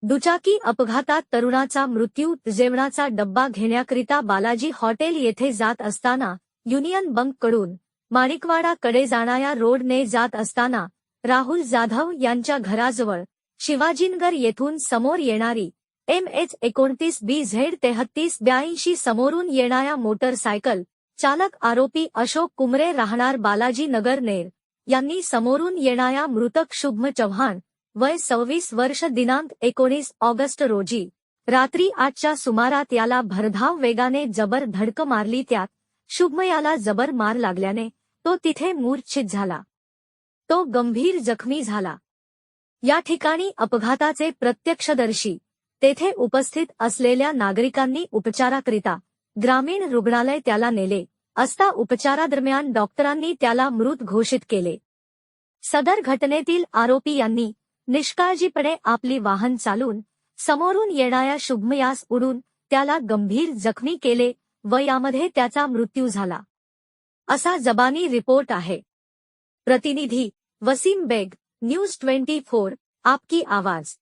दुचाकी अपघातात तरुणाचा मृत्यू. जेवणाचा डब्बा घेण्याकरिता बालाजी हॉटेल येथे जात असताना युनियन बंककडून माणिकवाडा कडे जाणाऱ्या रोडने जात असताना राहुल जाधव यांच्या घराजवळ शिवाजीनगर येथून समोर येणारी MH29BZ3382 समोरून येणाऱ्या मोटरसायकल चालक आरोपी अशोक कुमरे राहणार बालाजी नगर नेर यांनी समोरून येणाऱ्या मृतक शुभम चव्हाण वय 26 वर्ष दिनांक 19 ऑगस्ट रोजी रात्री 8च्या सुमारात याला भरधाव वेगाने जबर धडक मारली. त्यात शुभम याला जबर मार लागल्याने तो तिथे मूर्छित झाला. तो गंभीर जखमी झाला. या ठिकाणी अपघाताचे प्रत्यक्षदर्शी तेथे उपस्थित असलेल्या नागरिकांनी उपचाराकरिता ग्रामीण रुग्णालय त्याला नेले असता उपचारादरम्यान डॉक्टरांनी त्याला मृत घोषित केले. सदर घटनेतील आरोपी यांनी निष्काळजीपणे आपली वाहन चालवून समोरून येणाऱ्या शुभम यास उडून त्याला गंभीर जखमी केले व यामध्ये त्याचा मृत्यू झाला, असा जबानी रिपोर्ट आहे. प्रतिनिधी वसीम बेग, न्यूज 24, आपकी आवाज.